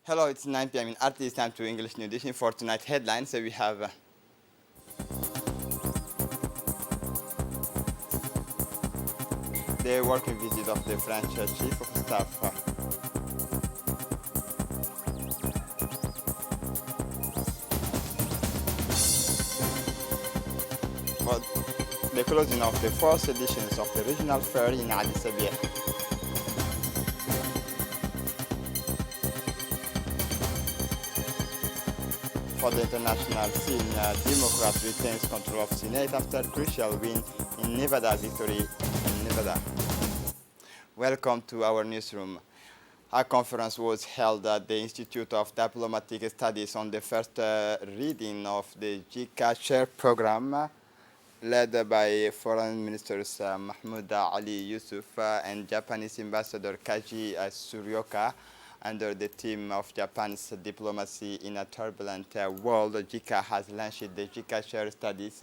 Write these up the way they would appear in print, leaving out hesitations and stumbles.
Hello, it's 9 p.m. in RT. It's time to English New Edition for tonight's headlines. So we have the working visit of the French Chief of Staff. For the closing of the fourth editions of the regional fair in Addis Ababa. For the international scene, Democrat retains control of Senate after crucial win in Nevada victory in Nevada. Welcome to our newsroom. A conference was held at the Institute of Diplomatic Studies on the first reading of the JICA Share program led by Foreign Ministers Mahmoud Ali Yusuf and Japanese Ambassador Kaji Suryoka. Under the theme of Japan's diplomacy in a turbulent world, JICA has launched the JICA Share Studies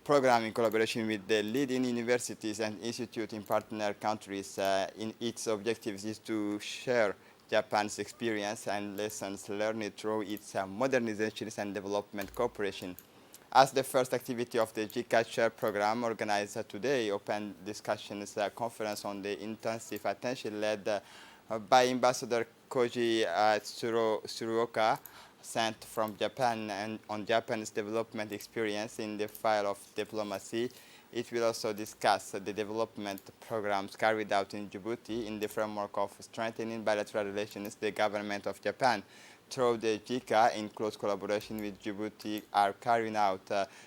program in collaboration with the leading universities and institutes in partner countries. In its objectives is to share Japan's experience and lessons learned through its modernization and development cooperation. As the first activity of the JICA Share program organized today, open discussions conference on the intensive attention led by Ambassador Koji Tsuruoka, sent from Japan, and on Japan's development experience in the field of diplomacy. It will also discuss the development programs carried out in Djibouti in the framework of strengthening bilateral relations. The government of Japan, through the JICA, in close collaboration with Djibouti, are carrying out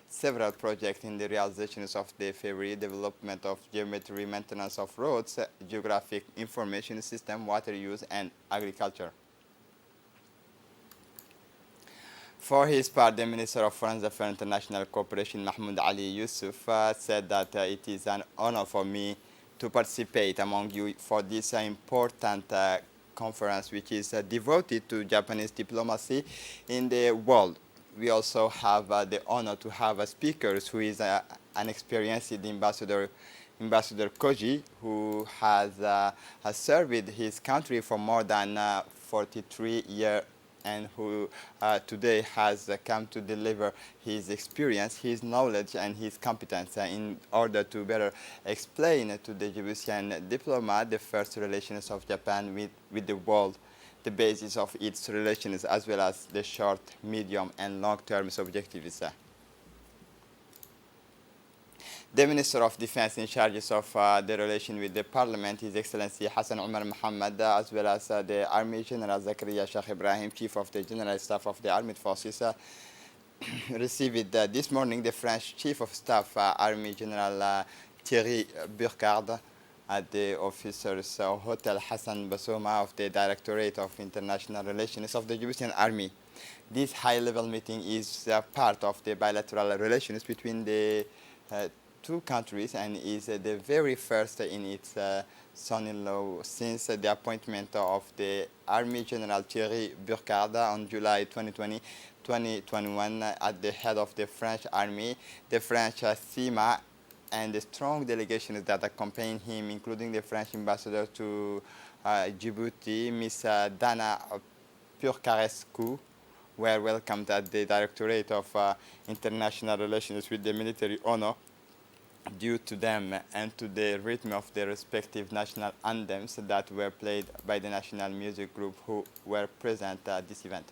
several projects in the realizations of the ferry, development of geometry, maintenance of roads, geographic information system, water use, and agriculture. For his part, the Minister of Foreign Affairs and International Cooperation, Mahmoud Ali Yusuf, said that it is an honor for me to participate among you for this important conference, which is devoted to Japanese diplomacy in the world. We also have the honor to have a speaker who is an experienced ambassador, Ambassador Koji, who has served his country for more than 43 years and who today has come to deliver his experience, his knowledge, and his competence in order to better explain to the Djiboutian diplomat the first relations of Japan with the world, the basis of its relations, as well as the short, medium, and long-term objectives. The Minister of Defense in charge of the relation with the Parliament, His Excellency Hassan Omar Mohammed, as well as the Army General Zakaria Sheikh Ibrahim, Chief of the General Staff of the Armed Forces, received this morning the French Chief of Staff, Army General Thierry Burkhard, at the officers' Hotel Hassan Bassouma of the Directorate of International Relations of the Djiboutian Army. This high-level meeting is part of the bilateral relations between the two countries and is the very first in its son-in-law since the appointment of the Army General Thierry Burkhard on July 2021 at the head of the French Army, the French CIMA, and the strong delegations that accompany him, including the French ambassador to Djibouti, Ms. Dana Purcarescu, were welcomed at the Directorate of International Relations with the military honor due to them and to the rhythm of the respective national anthems that were played by the national music group who were present at this event.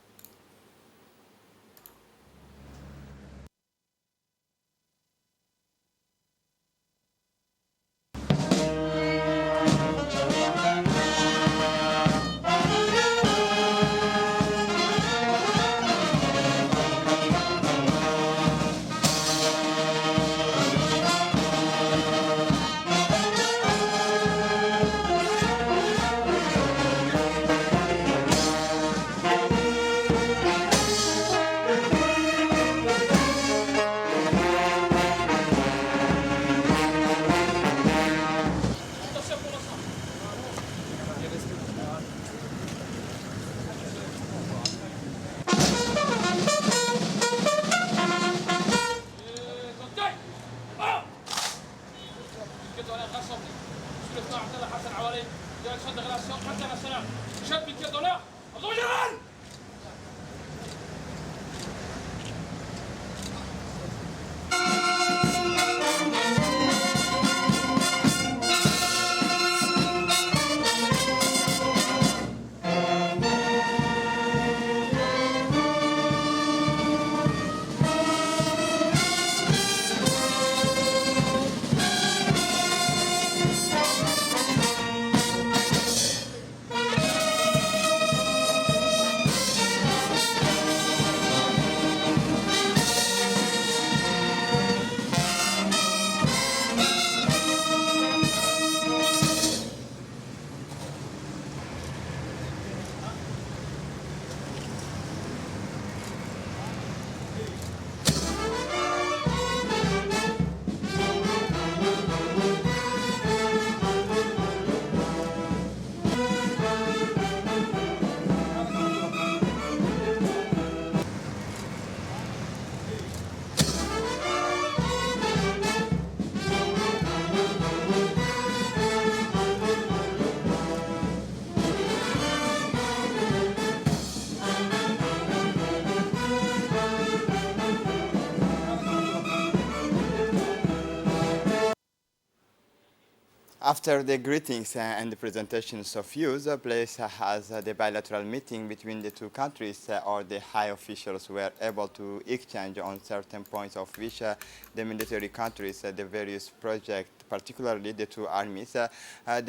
After the greetings and the presentations of views, place has the bilateral meeting between the two countries, or the high officials were able to exchange on certain points of which the military countries, the various projects, particularly the two armies, the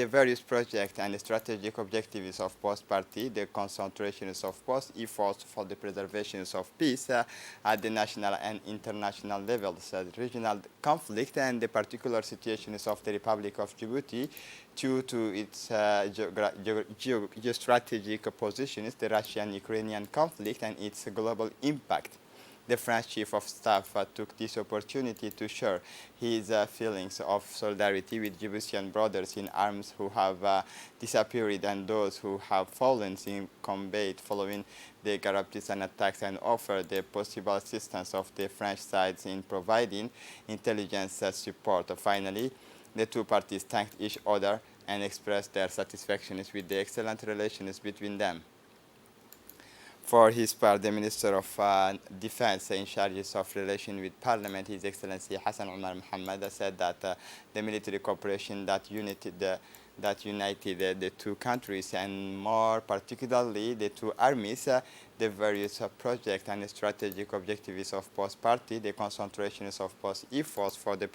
various projects and the strategic objectives of both parties, the concentrations of both efforts for the preservation of peace at the national and international levels, the regional conflict and the particular situations of the Republic of Djibouti due to its geostrategic positions, the Russian-Ukrainian conflict and its global impact. The French Chief of Staff took this opportunity to share his feelings of solidarity with Djiboutian brothers in arms who have disappeared and those who have fallen in combat following the Garabtisan attacks, and offer the possible assistance of the French side in providing intelligence support. Finally, the two parties thanked each other and expressed their satisfaction with the excellent relations between them. For his part, the Minister of Defense in charge of relations with Parliament, His Excellency Hassan Omar Mohammed, said that the military cooperation that united the two countries, and more particularly the two armies, the various projects and strategic objectives of both parties, the concentrations of both efforts for the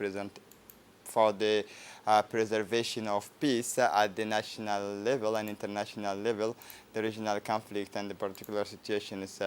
preservation of peace at the national level and international level, the regional conflict and the particular situations.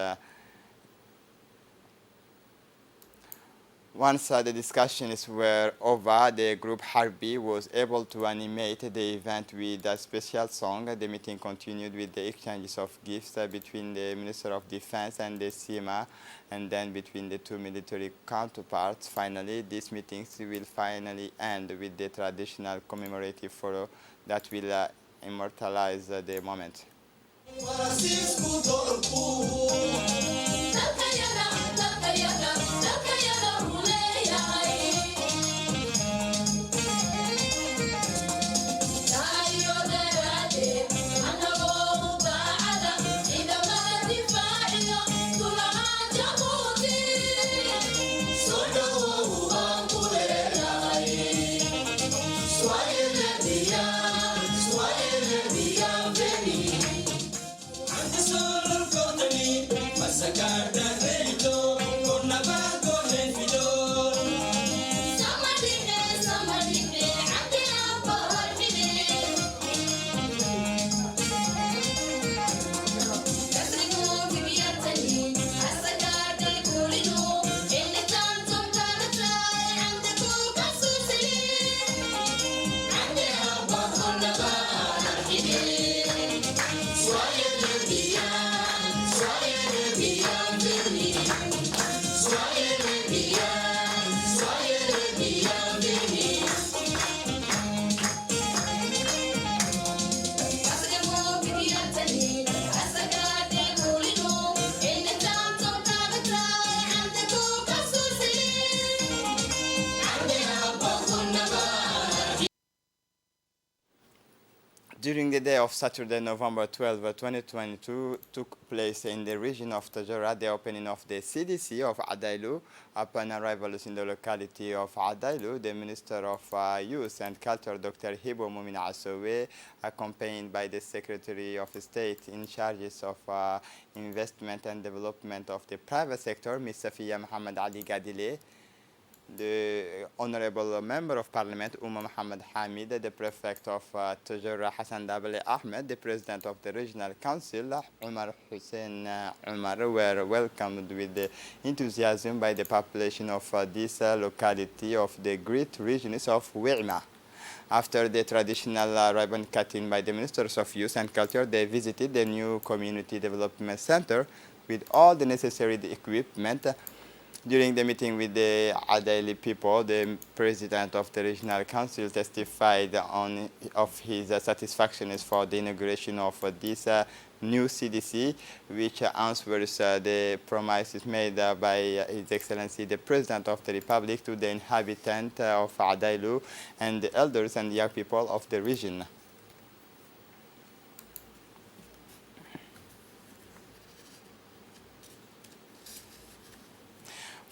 Once the discussions were over, the group Harbi was able to animate the event with a special song. The meeting continued with the exchanges of gifts between the Minister of Defense and the SEMA, and then between the two military counterparts. Finally, these meetings will finally end with the traditional commemorative photo that will immortalize the moment. During the day of Saturday, November 12, 2022, took place in the region of Tajura the opening of the CDC of Adailu. Upon arrival in the locality of Adailu, the Minister of Youth and Culture, Dr. Hibo Mumin Asowe, accompanied by the Secretary of State in charge of investment and development of the private sector, Ms. Safiya Muhammad Ali Gadile, the Honorable Member of Parliament, Uma Muhammad Hamid, the Prefect of Tajura, Hassan Dabale Ahmed, the President of the Regional Council, Umar Hussein Umar, were welcomed with the enthusiasm by the population of this locality of the great regions of Wi'ma. After the traditional ribbon cutting by the Ministers of Youth and Culture, they visited the new Community Development Center with all the necessary equipment. During the meeting with the Adaili people, the President of the Regional Council testified of his satisfaction for the inauguration of this new CDC, which answers the promises made by His Excellency the President of the Republic to the inhabitants of Adailu and the elders and young people of the region.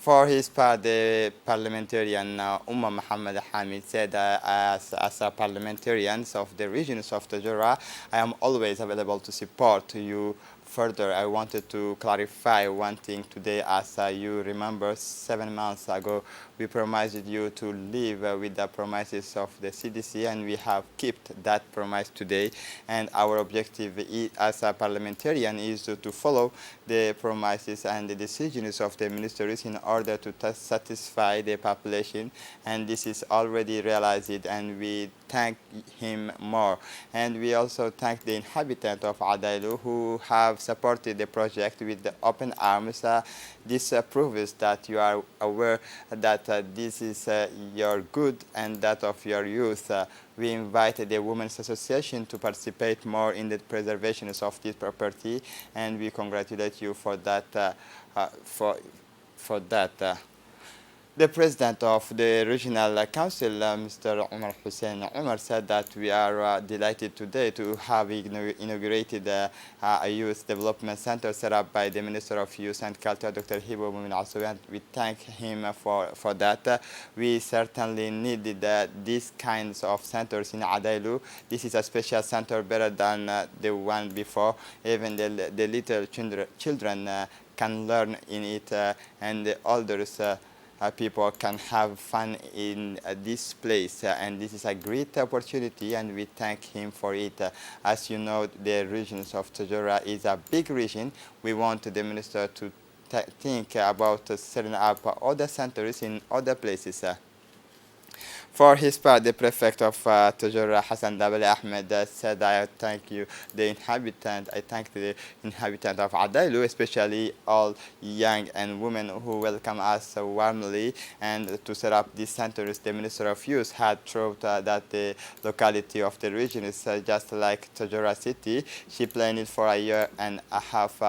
For his part, the parliamentarian Umar Muhammad Hamid said, as a parliamentarian of the regions of Tajura, I am always available to support you further. I wanted to clarify one thing today. As you remember, 7 months ago, we promised you to live with the promises of the CDC, and we have kept that promise today. And our objective as a parliamentarian is to follow the promises and the decisions of the ministries in order to satisfy the population. And this is already realized, and we thank him more. And we also thank the inhabitants of Adailu who have supported the project with the open arms. This proves that you are aware that this is your good and that of your youth. We invite the Women's Association to participate more in the preservation of this property, and we congratulate you for that. For that. The president of the regional council, Mr. Omar Hussein Omar, said that we are delighted today to have inaugurated a youth development center set up by the Minister of Youth and Culture, Dr. Hibo Mumin Alsoui, and we thank him for that. We certainly needed these kinds of centers in Adailu. This is a special center, better than the one before. Even the little children can learn in it, and the elders people can have fun in this place, and this is a great opportunity, and we thank him for it. As you know, the regions of Tajura is a big region. We want the minister to think about setting up other centers in other places. For his part, the prefect of Tajura, Hassan Dabali Ahmed, said, I thank the inhabitant of Adailu, especially all young and women who welcome us warmly, and to set up these centers. The Minister of Youth had thought that the locality of the region is just like Tajura city. She planned it for a year and a half.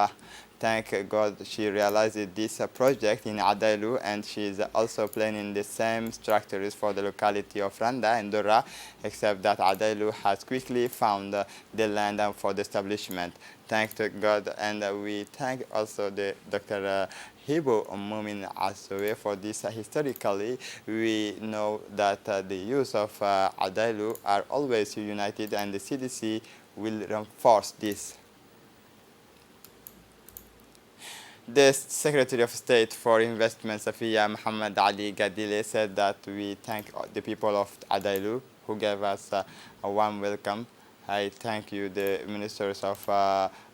Thank God she realized this project in Adailu, and she is also planning the same structures for the locality of Randa and Dora, except that Adailu has quickly found the land for the establishment. Thank to God, and we thank also the Dr. Hibo Mumin Alsoui for this. Historically, we know that the youth of Adailu are always united, and the CDC will reinforce this. The Secretary of State for Investment, Safiya Muhammad Ali Gadile, said that we thank the people of Adailu who gave us a warm welcome. I thank you, the ministers of.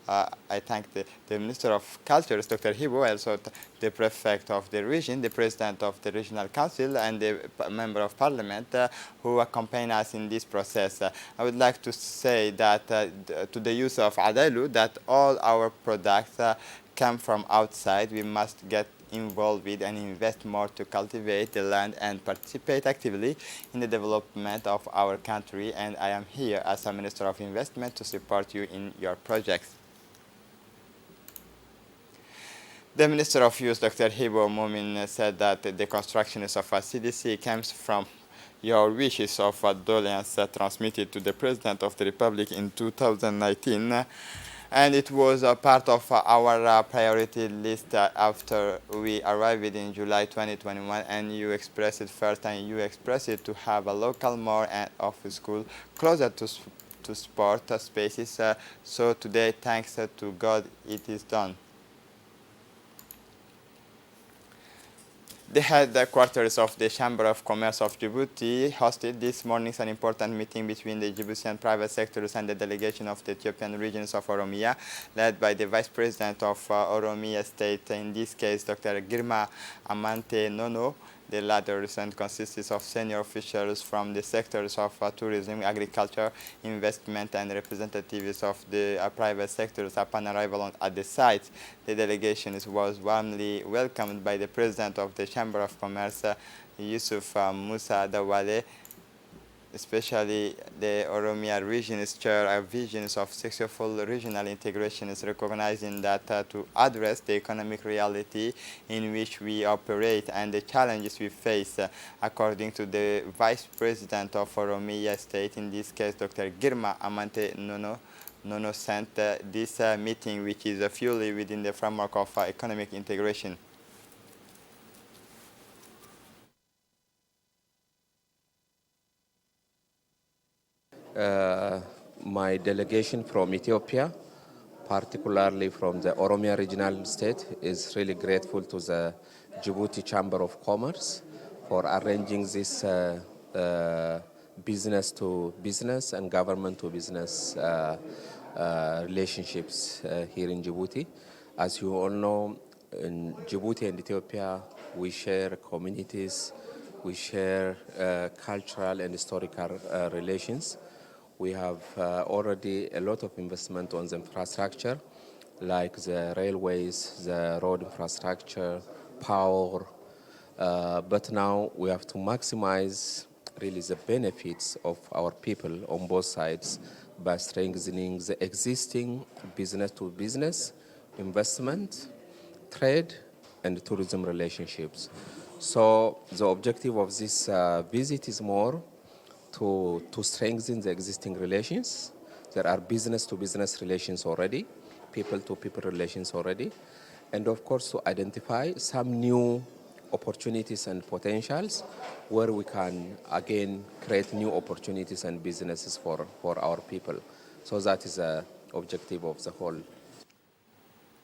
I thank the Minister of Culture, Dr. Hibo, also the prefect of the region, the president of the regional council, and the member of parliament who accompany us in this process. I would like to say that to the youth of Adailu that all our products come from outside. We must get involved with and invest more to cultivate the land and participate actively in the development of our country. And I am here as a Minister of Investment to support you in your projects. The Minister of Youth, Dr. Hibo Mumin, said that the construction of a CDC comes from your wishes of condolence transmitted to the President of the Republic in 2019. And it was a part of our priority list after we arrived in July 2021, and you expressed it first, and you expressed it to have a local more of school closer to sport spaces. So today, thanks to God, it is done. The headquarters of the Chamber of Commerce of Djibouti hosted this morning an important meeting between the Djiboutian private sectors and the delegation of the Ethiopian regions of Oromia, led by the Vice President of Oromia State, in this case, Dr. Girma Amante Nono. The latter consists of senior officials from the sectors of tourism, agriculture, investment, and representatives of the private sectors. Upon arrival at the site, the delegation was warmly welcomed by the President of the Chamber of Commerce, Yusuf Musa Dawale. Especially the Oromia region's chair of visions of successful regional integration is recognizing that to address the economic reality in which we operate and the challenges we face, according to the Vice President of Oromia State, in this case Dr. Girma Amante Nono sent this meeting, which is fully within the framework of economic integration. my delegation from Ethiopia, particularly from the Oromia regional state, is really grateful to the Djibouti Chamber of Commerce for arranging this business to business and government to business relationships here in Djibouti. As you all know, in Djibouti and Ethiopia, we share communities, we share cultural and historical relations. We have already a lot of investment on the infrastructure, like the railways, the road infrastructure, power. But now we have to maximize really the benefits of our people on both sides by strengthening the existing business to business, investment, trade, and tourism relationships. So the objective of this visit is more to strengthen the existing relations. There are business to business relations already, people to people relations already, and of course to identify some new opportunities and potentials where we can again create new opportunities and businesses for our people. So that is the objective of the whole.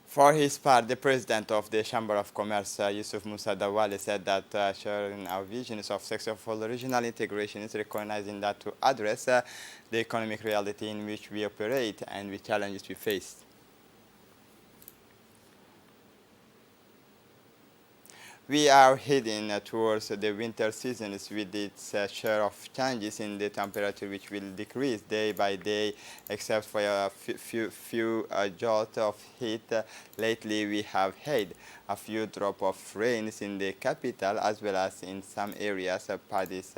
For his part, the president of the Chamber of Commerce, Yusuf Musa Dawale, said that sharing our visions of successful regional integration is recognizing that to address the economic reality in which we operate and the challenges we face. We are heading towards the winter season with its share of changes in the temperature, which will decrease day by day, except for a few jolts of heat. Lately, we have had a few drops of rains in the capital, as well as in some areas. Paddies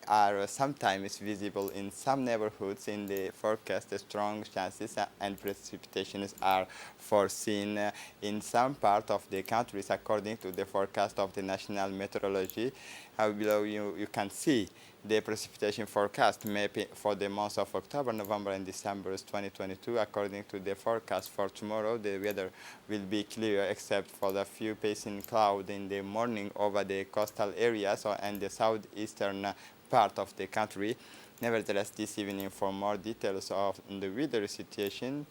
are sometimes visible in some neighborhoods. In the forecast, strong chances and precipitations are foreseen in some part of the countries, according to the forecast of the National Meteorology. Below you can see the precipitation forecast maybe for the months of October, November, and December 2022. According to the forecast for tomorrow, the weather will be clear except for the few passing clouds in the morning over the coastal areas and the southeastern part of the country. Nevertheless, this evening, for more details of the weather situation,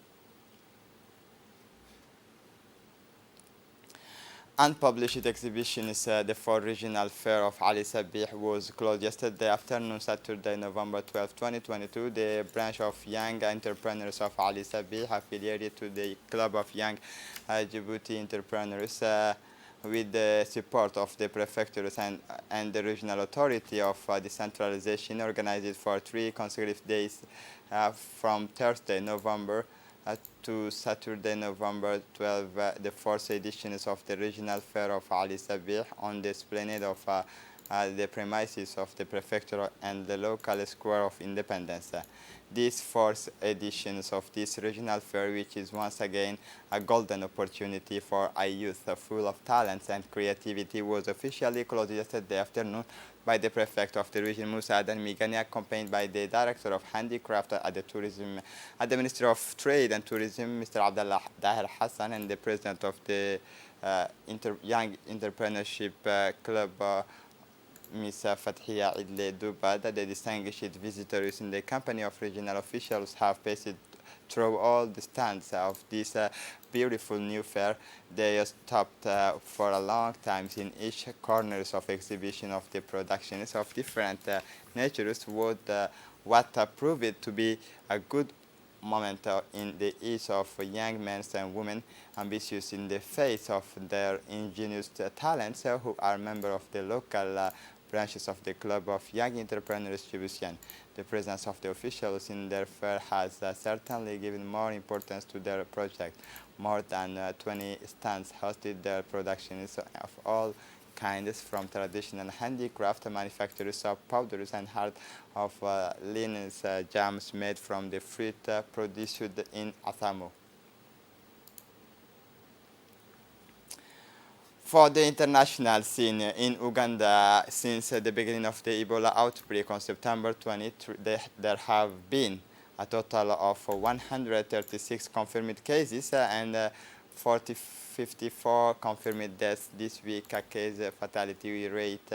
unpublished exhibitions, the 4th Regional Fair of Ali Sabih was closed yesterday afternoon, Saturday, November 12, 2022. The branch of Young Entrepreneurs of Ali Sabih, affiliated to the Club of Young Djibouti Entrepreneurs, with the support of the prefectures and the regional authority of decentralization, organized for 3 consecutive days from Thursday, November to Saturday, November 12, the 4th editions of the Regional Fair of Ali Sabih on the esplanade of the premises of the prefecture and the local square of Independence. This 4th editions of this regional fair, which is once again a golden opportunity for a youth full of talents and creativity, was officially closed yesterday afternoon by the prefect of the region, Musa Adan Migani, accompanied by the director of handicraft at the Ministry of Trade and Tourism, Mr. Abdullah Dahir Hassan, and the president of the Young Entrepreneurship Club, Ms. Fathia Idle Dubad. The distinguished visitors in the company of regional officials have passed through all the stands of this beautiful new fair. They stopped for a long time in each corners of exhibition of the productions of different natures, what proved to be a good moment in the ease of young men and women ambitious in the face of their ingenious talents, who are members of the local branches of the Club of Young Entrepreneurs Djiboutian. The presence of the officials in their fair has certainly given more importance to their project. More than 20 stands hosted their productions of all kinds, from traditional handicraft manufacturers of powders and heart of linens, jams made from the fruit produced in Atamo. For the international scene in Uganda, since the beginning of the Ebola outbreak on September 20, there have been a total of 136 confirmed cases and 54 confirmed deaths this week. A case fatality rate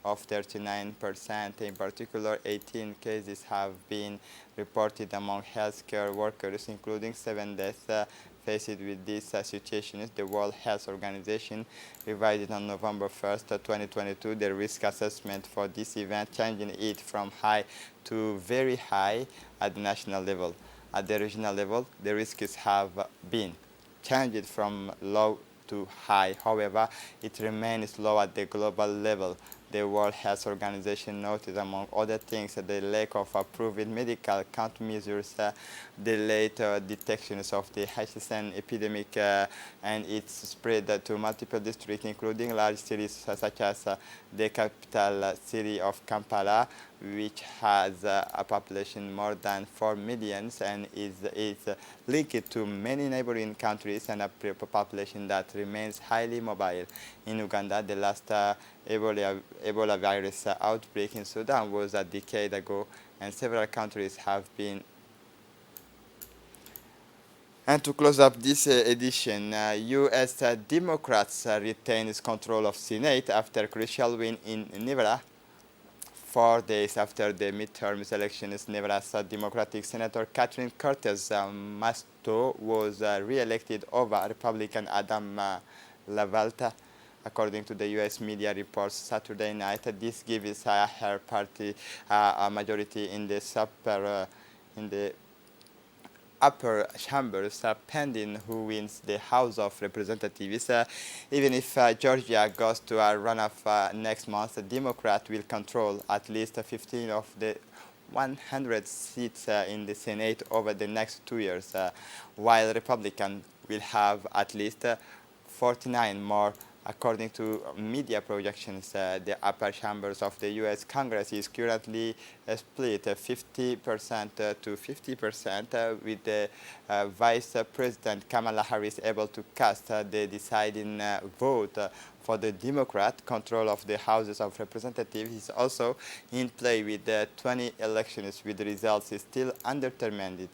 of 39%. In particular, 18 cases have been reported among healthcare workers, including 7 deaths. Faced with this situation, the World Health Organization revised on November 1st, 2022, the risk assessment for this event, changing it from high to very high at the national level. At the regional level, the risks have been changed from low to high. However, it remains low at the global level. The World Health Organization noted, among other things, the lack of approved medical countermeasures, the late detections of the HSN epidemic and its spread to multiple districts, including large cities such as the capital city of Kampala, which has a population more than 4 million and is linked to many neighboring countries and a population that remains highly mobile. In Uganda, the last Ebola virus outbreak in Sudan was a decade ago, and several countries have been. And to close up this edition, U.S. Democrats retains control of Senate after crucial win in Nevada. 4 days after the midterm elections, Nevada's Democratic Senator Catherine Cortez Masto was re-elected over Republican Adam LaValta. According to the U.S. media reports Saturday night, this gives her party a majority in the upper chambers, pending who wins the House of Representatives. Even if Georgia goes to a runoff next month, the Democrat will control at least 15 of the 100 seats in the Senate over the next 2 years, while Republican will have at least 49 more. According to media projections, the upper chambers of the U.S. Congress is currently split 50% to 50%, with the Vice President Kamala Harris able to cast the deciding vote for the Democrat. Control of the Houses of Representatives is also in play with the 20 elections, with the results still undetermined.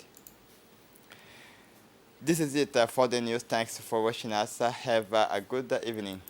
This is it for the news. Thanks for watching us. Have a good evening.